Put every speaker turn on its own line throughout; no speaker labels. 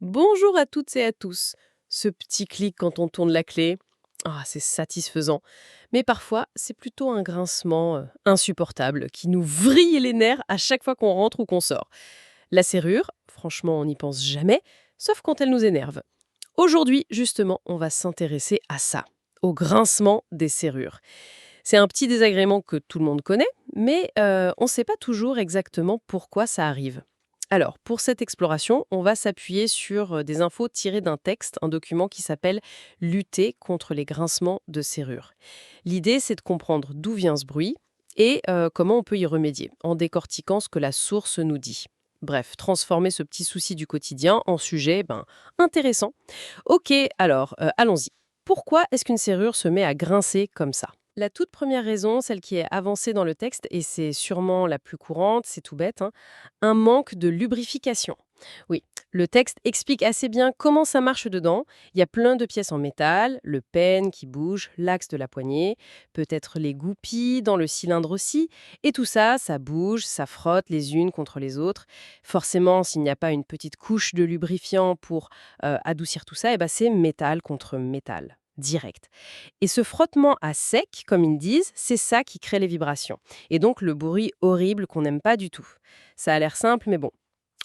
Bonjour à toutes et à tous. Ce petit clic quand on tourne la clé, c'est satisfaisant. Mais parfois, c'est plutôt un grincement insupportable qui nous vrille les nerfs à chaque fois qu'on rentre ou qu'on sort. La serrure, franchement, on n'y pense jamais, sauf quand elle nous énerve. Aujourd'hui, justement, on va s'intéresser à ça, au grincement des serrures. C'est un petit désagrément que tout le monde connaît, mais on ne sait pas toujours exactement pourquoi ça arrive. Alors, pour cette exploration, on va s'appuyer sur des infos tirées d'un texte, un document qui s'appelle Lutter contre les grincements de serrure. L'idée, c'est de comprendre d'où vient ce bruit et comment on peut y remédier, en décortiquant ce que la source nous dit. Bref, transformer ce petit souci du quotidien en sujet intéressant. Ok, alors, allons-y. Pourquoi est-ce qu'une serrure se met à grincer comme ça? La toute première raison, celle qui est avancée dans le texte, et c'est sûrement la plus courante, c'est tout bête, hein, un manque de lubrification. Oui, le texte explique assez bien comment ça marche dedans. Il y a plein de pièces en métal, le pêne qui bouge, l'axe de la poignée, peut-être les goupilles dans le cylindre aussi. Et tout ça, ça bouge, ça frotte les unes contre les autres. Forcément, s'il n'y a pas une petite couche de lubrifiant pour adoucir tout ça, eh ben, c'est métal contre métal, direct. Et ce frottement à sec, comme ils disent, c'est ça qui crée les vibrations. Et donc le bruit horrible qu'on n'aime pas du tout. Ça a l'air simple, mais bon,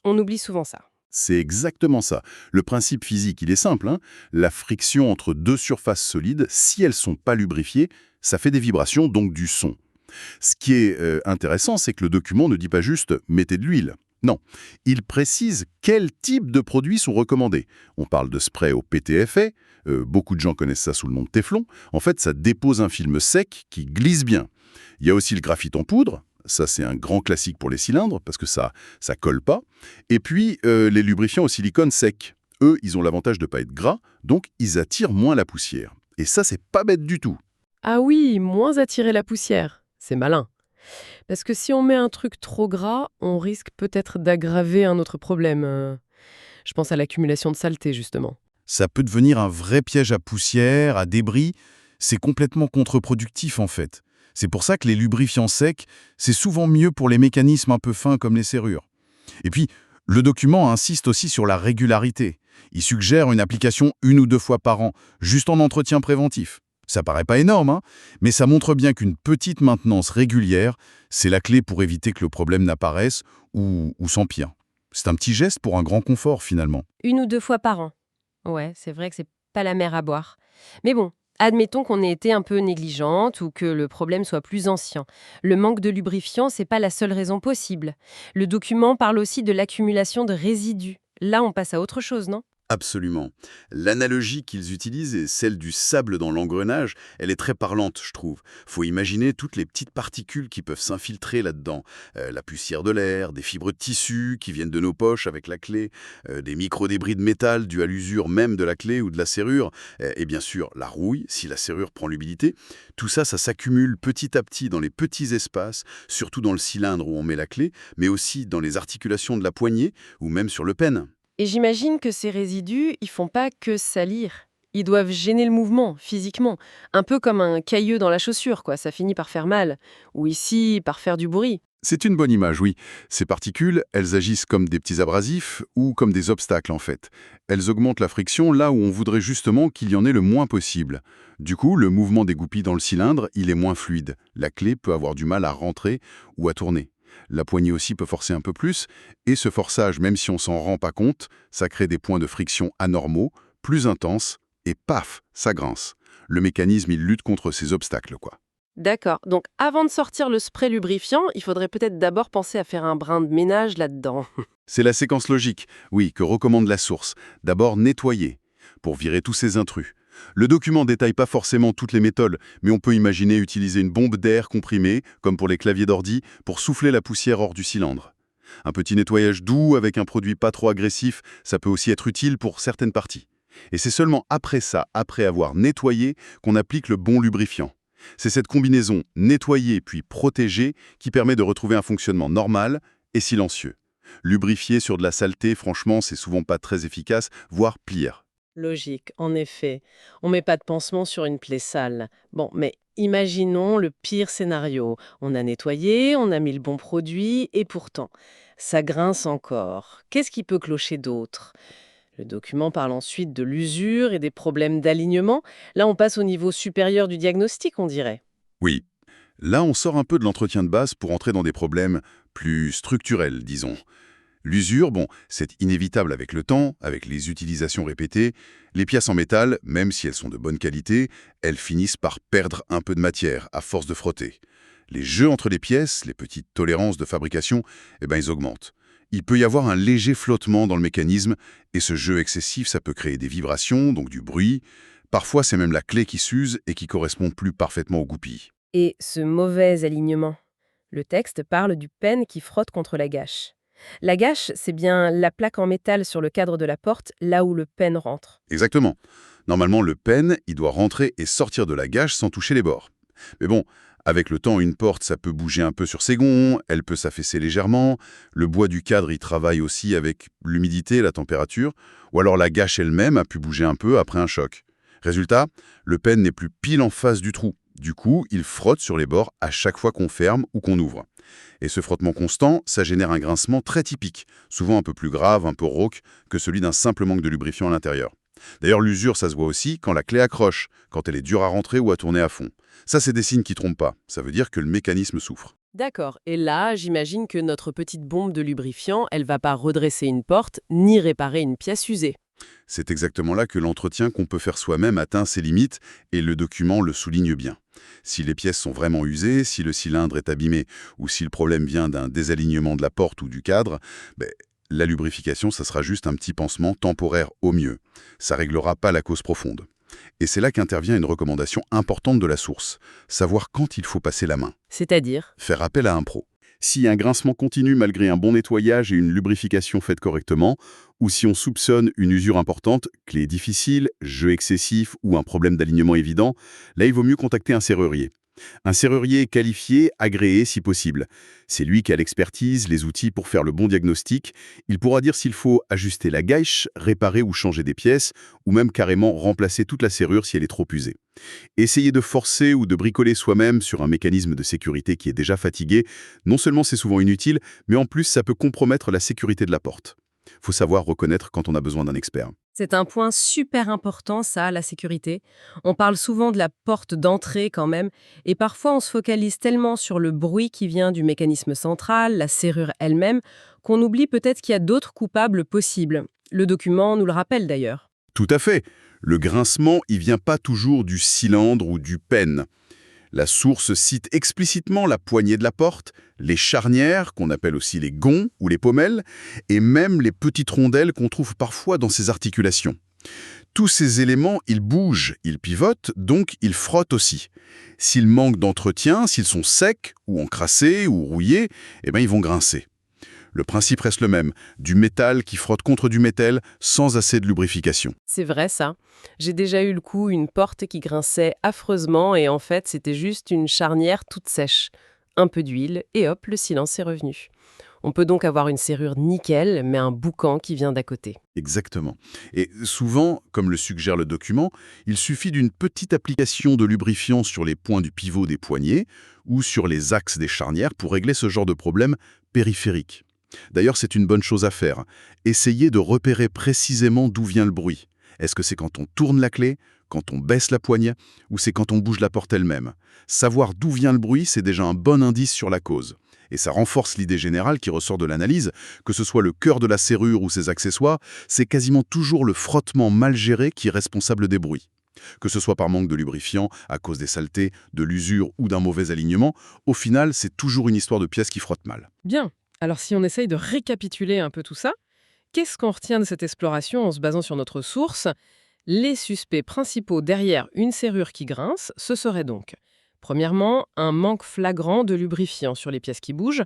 on oublie souvent ça.
C'est exactement ça. Le principe physique, il est simple, hein. La friction entre deux surfaces solides, si elles sont pas lubrifiées, ça fait des vibrations, donc du son. Ce qui est intéressant, c'est que le document ne dit pas juste «mettez de l'huile». Non, il précise quel type de produits sont recommandés. On parle de spray au PTFE, beaucoup de gens connaissent ça sous le nom de téflon. En fait, ça dépose un film sec qui glisse bien. Il y a aussi le graphite en poudre. Ça, c'est un grand classique pour les cylindres, parce que ça colle pas. Et puis, les lubrifiants au silicone sec. Eux, ils ont l'avantage de ne pas être gras, donc ils attirent moins la poussière. Et ça, c'est pas bête du tout.
Ah oui, moins attirer la poussière. C'est malin. Parce que si on met un truc trop gras, on risque peut-être d'aggraver un autre problème. Je pense à l'accumulation de saleté, justement.
Ça peut devenir un vrai piège à poussière, à débris. C'est complètement contre-productif en fait. C'est pour ça que les lubrifiants secs, c'est souvent mieux pour les mécanismes un peu fins comme les serrures. Et puis, le document insiste aussi sur la régularité. Il suggère une application 1 ou 2 fois par an, juste en entretien préventif. Ça paraît pas énorme, hein, mais ça montre bien qu'une petite maintenance régulière, c'est la clé pour éviter que le problème n'apparaisse ou s'empire. C'est un petit geste pour un grand confort finalement.
1 ou 2 fois par an. Ouais, c'est vrai que c'est pas la mer à boire. Mais bon, admettons qu'on ait été un peu négligente ou que le problème soit plus ancien. Le manque de lubrifiant, c'est pas la seule raison possible. Le document parle aussi de l'accumulation de résidus. Là, on passe à autre chose, non?
Absolument. L'analogie qu'ils utilisent est celle du sable dans l'engrenage. Elle est très parlante, je trouve. Faut imaginer toutes les petites particules qui peuvent s'infiltrer là-dedans. La poussière de l'air, des fibres de tissu qui viennent de nos poches avec la clé, des micro-débris de métal dus à l'usure même de la clé ou de la serrure, et bien sûr la rouille, si la serrure prend l'humidité. Tout ça, ça s'accumule petit à petit dans les petits espaces, surtout dans le cylindre où on met la clé, mais aussi dans les articulations de la poignée ou même sur le pêne.
Et j'imagine que ces résidus, ils font pas que salir. Ils doivent gêner le mouvement, physiquement. Un peu comme un cailleux dans la chaussure, quoi. Ça finit par faire mal. Ou ici, par faire du bruit.
C'est une bonne image, oui. Ces particules, elles agissent comme des petits abrasifs ou comme des obstacles en fait. Elles augmentent la friction là où on voudrait justement qu'il y en ait le moins possible. Du coup, le mouvement des goupilles dans le cylindre, il est moins fluide. La clé peut avoir du mal à rentrer ou à tourner. La poignée aussi peut forcer un peu plus, et ce forçage, même si on s'en rend pas compte, ça crée des points de friction anormaux, plus intenses, et paf, ça grince. Le mécanisme, il lutte contre ces obstacles, quoi.
D'accord. Donc, avant de sortir le spray lubrifiant, il faudrait peut-être d'abord penser à faire un brin de ménage là-dedans.
C'est la séquence logique, oui, que recommande la source. D'abord nettoyer, pour virer tous ces intrus. Le document détaille pas forcément toutes les méthodes, mais on peut imaginer utiliser une bombe d'air comprimée, comme pour les claviers d'ordi, pour souffler la poussière hors du cylindre. Un petit nettoyage doux avec un produit pas trop agressif, ça peut aussi être utile pour certaines parties. Et c'est seulement après ça, après avoir nettoyé, qu'on applique le bon lubrifiant. C'est cette combinaison nettoyer puis protéger qui permet de retrouver un fonctionnement normal et silencieux. Lubrifier sur de la saleté, franchement, c'est souvent pas très efficace, voire pire.
Logique, en effet. On met pas de pansement sur une plaie sale. Bon, mais imaginons le pire scénario. On a nettoyé, on a mis le bon produit, et pourtant, ça grince encore. Qu'est-ce qui peut clocher d'autre? Le document parle ensuite de l'usure et des problèmes d'alignement. Là, on passe au niveau supérieur du diagnostic, on dirait.
Oui. Là, on sort un peu de l'entretien de base pour entrer dans des problèmes plus structurels, disons. L'usure, bon, c'est inévitable avec le temps, avec les utilisations répétées. Les pièces en métal, même si elles sont de bonne qualité, elles finissent par perdre un peu de matière à force de frotter. Les jeux entre les pièces, les petites tolérances de fabrication, ils augmentent. Il peut y avoir un léger flottement dans le mécanisme, et ce jeu excessif, ça peut créer des vibrations, donc du bruit. Parfois, c'est même la clé qui s'use et qui correspond plus parfaitement aux goupilles.
Et ce mauvais alignement. Le texte parle du pêne qui frotte contre la gâche. La gâche, c'est bien la plaque en métal sur le cadre de la porte, là où le pêne rentre.
Exactement. Normalement, le pêne, il doit rentrer et sortir de la gâche sans toucher les bords. Mais bon, avec le temps, une porte, ça peut bouger un peu sur ses gonds, elle peut s'affaisser légèrement, le bois du cadre, il travaille aussi avec l'humidité, la température, ou alors la gâche elle-même a pu bouger un peu après un choc. Résultat, le pêne n'est plus pile en face du trou. Du coup, il frotte sur les bords à chaque fois qu'on ferme ou qu'on ouvre. Et ce frottement constant, ça génère un grincement très typique, souvent un peu plus grave, un peu rauque, que celui d'un simple manque de lubrifiant à l'intérieur. D'ailleurs, l'usure, ça se voit aussi quand la clé accroche, quand elle est dure à rentrer ou à tourner à fond. Ça, c'est des signes qui trompent pas. Ça veut dire que le mécanisme souffre.
D'accord. Et là, j'imagine que notre petite bombe de lubrifiant, elle va pas redresser une porte ni réparer une pièce usée.
C'est exactement là que l'entretien qu'on peut faire soi-même atteint ses limites, et le document le souligne bien. Si les pièces sont vraiment usées, si le cylindre est abîmé, ou si le problème vient d'un désalignement de la porte ou du cadre, la lubrification, ça sera juste un petit pansement temporaire au mieux. Ça réglera pas la cause profonde. Et c'est là qu'intervient une recommandation importante de la source, savoir quand il faut passer la main.
C'est-à-dire?
Faire appel à un pro. Si un grincement continue malgré un bon nettoyage et une lubrification faite correctement, ou si on soupçonne une usure importante, clé difficile, jeu excessif ou un problème d'alignement évident, là il vaut mieux contacter un serrurier. Un serrurier qualifié, agréé si possible. C'est lui qui a l'expertise, les outils pour faire le bon diagnostic. Il pourra dire s'il faut ajuster la gâche, réparer ou changer des pièces, ou même carrément remplacer toute la serrure si elle est trop usée. Essayer de forcer ou de bricoler soi-même sur un mécanisme de sécurité qui est déjà fatigué, non seulement c'est souvent inutile, mais en plus ça peut compromettre la sécurité de la porte. Faut savoir reconnaître quand on a besoin d'un expert.
C'est un point super important, ça, la sécurité. On parle souvent de la porte d'entrée quand même, et parfois on se focalise tellement sur le bruit qui vient du mécanisme central, la serrure elle-même, qu'on oublie peut-être qu'il y a d'autres coupables possibles. Le document nous le rappelle d'ailleurs.
Tout à fait. Le grincement, il vient pas toujours du cylindre ou du pêne. La source cite explicitement la poignée de la porte, les charnières, qu'on appelle aussi les gonds ou les pommelles, et même les petites rondelles qu'on trouve parfois dans ces articulations. Tous ces éléments, ils bougent, ils pivotent, donc ils frottent aussi. S'ils manquent d'entretien, s'ils sont secs, ou encrassés, ou rouillés, ils vont grincer. Le principe reste le même, du métal qui frotte contre du métal sans assez de lubrification.
C'est vrai ça. J'ai déjà eu le coup, une porte qui grinçait affreusement et en fait c'était juste une charnière toute sèche. Un peu d'huile et hop, le silence est revenu. On peut donc avoir une serrure nickel, mais un boucan qui vient d'à côté.
Exactement. Et souvent, comme le suggère le document, il suffit d'une petite application de lubrifiant sur les points du pivot des poignées ou sur les axes des charnières pour régler ce genre de problème périphérique. D'ailleurs, c'est une bonne chose à faire. Essayez de repérer précisément d'où vient le bruit. Est-ce que c'est quand on tourne la clé, quand on baisse la poignée, ou c'est quand on bouge la porte elle-même? Savoir d'où vient le bruit, c'est déjà un bon indice sur la cause. Et ça renforce l'idée générale qui ressort de l'analyse, que ce soit le cœur de la serrure ou ses accessoires, c'est quasiment toujours le frottement mal géré qui est responsable des bruits. Que ce soit par manque de lubrifiant, à cause des saletés, de l'usure ou d'un mauvais alignement, au final, c'est toujours une histoire de pièces qui frottent mal.
Bien. Alors si on essaye de récapituler un peu tout ça, qu'est-ce qu'on retient de cette exploration en se basant sur notre source? Les suspects principaux derrière une serrure qui grince, ce serait donc, premièrement, un manque flagrant de lubrifiant sur les pièces qui bougent.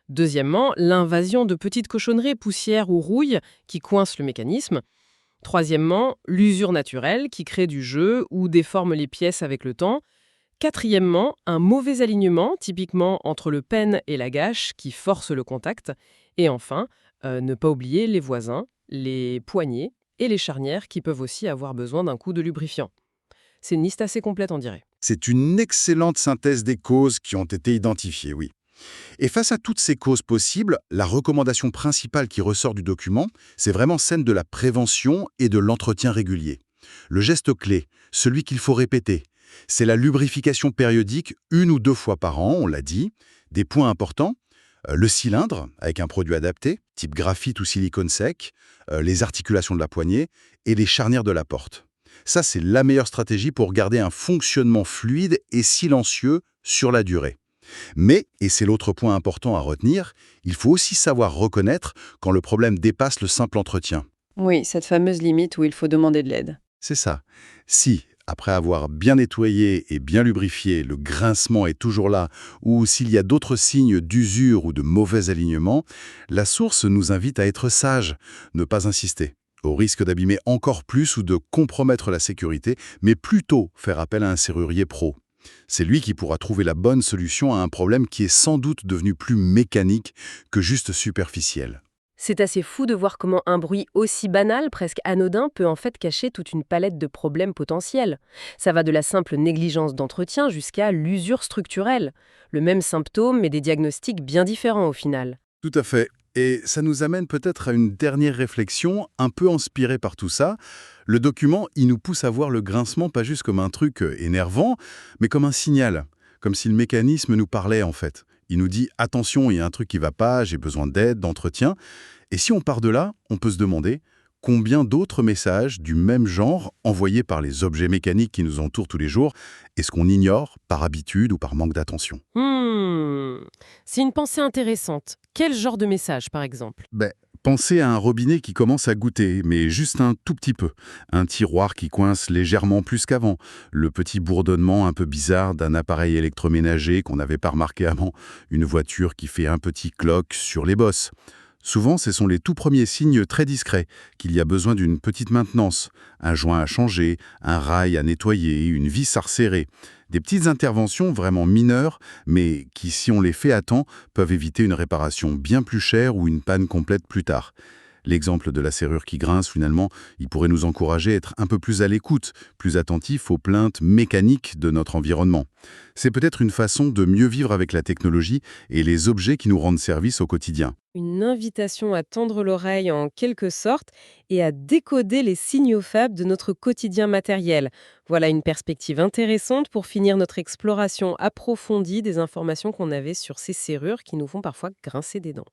Deuxièmement, l'invasion de petites cochonneries, poussières ou rouilles qui coincent le mécanisme. Troisièmement, l'usure naturelle qui crée du jeu ou déforme les pièces avec le temps. Quatrièmement, un mauvais alignement, typiquement entre le pêne et la gâche, qui force le contact. Et enfin, ne pas oublier les voisins, les poignées et les charnières qui peuvent aussi avoir besoin d'un coup de lubrifiant. C'est une liste assez complète, on dirait.
C'est une excellente synthèse des causes qui ont été identifiées, oui. Et face à toutes ces causes possibles, la recommandation principale qui ressort du document, c'est vraiment celle de la prévention et de l'entretien régulier. Le geste clé, celui qu'il faut répéter, c'est la lubrification périodique 1 ou 2 fois par an, on l'a dit. Des points importants, le cylindre, avec un produit adapté, type graphite ou silicone sec, les articulations de la poignée et les charnières de la porte. Ça, c'est la meilleure stratégie pour garder un fonctionnement fluide et silencieux sur la durée. Mais, et c'est l'autre point important à retenir, il faut aussi savoir reconnaître quand le problème dépasse le simple entretien.
Oui, cette fameuse limite où il faut demander de l'aide.
C'est ça. Si, après avoir bien nettoyé et bien lubrifié, le grincement est toujours là, ou s'il y a d'autres signes d'usure ou de mauvais alignement, la source nous invite à être sages, ne pas insister, au risque d'abîmer encore plus ou de compromettre la sécurité, mais plutôt faire appel à un serrurier pro. C'est lui qui pourra trouver la bonne solution à un problème qui est sans doute devenu plus mécanique que juste superficiel.
C'est assez fou de voir comment un bruit aussi banal, presque anodin, peut en fait cacher toute une palette de problèmes potentiels. Ça va de la simple négligence d'entretien jusqu'à l'usure structurelle. Le même symptôme, mais des diagnostics bien différents au final.
Tout à fait. Et ça nous amène peut-être à une dernière réflexion, un peu inspirée par tout ça. Le document, il nous pousse à voir le grincement pas juste comme un truc énervant, mais comme un signal, comme si le mécanisme nous parlait en fait. Il nous dit « attention, il y a un truc qui va pas, j'ai besoin d'aide, d'entretien ». Et si on part de là, on peut se demander combien d'autres messages du même genre, envoyés par les objets mécaniques qui nous entourent tous les jours, est-ce qu'on ignore par habitude ou par manque d'attention?
C'est une pensée intéressante. Quel genre de message, par exemple?
Pensez à un robinet qui commence à goûter, mais juste un tout petit peu. Un tiroir qui coince légèrement plus qu'avant. Le petit bourdonnement un peu bizarre d'un appareil électroménager qu'on n'avait pas remarqué avant. Une voiture qui fait un petit cloc sur les bosses. Souvent, ce sont les tout premiers signes très discrets qu'il y a besoin d'une petite maintenance. Un joint à changer, un rail à nettoyer, une vis à resserrer. Des petites interventions vraiment mineures, mais qui, si on les fait à temps, peuvent éviter une réparation bien plus chère ou une panne complète plus tard. L'exemple de la serrure qui grince, finalement, il pourrait nous encourager à être un peu plus à l'écoute, plus attentifs aux plaintes mécaniques de notre environnement. C'est peut-être une façon de mieux vivre avec la technologie et les objets qui nous rendent service au quotidien.
Une invitation à tendre l'oreille en quelque sorte et à décoder les signaux faibles de notre quotidien matériel. Voilà une perspective intéressante pour finir notre exploration approfondie des informations qu'on avait sur ces serrures qui nous font parfois grincer des dents.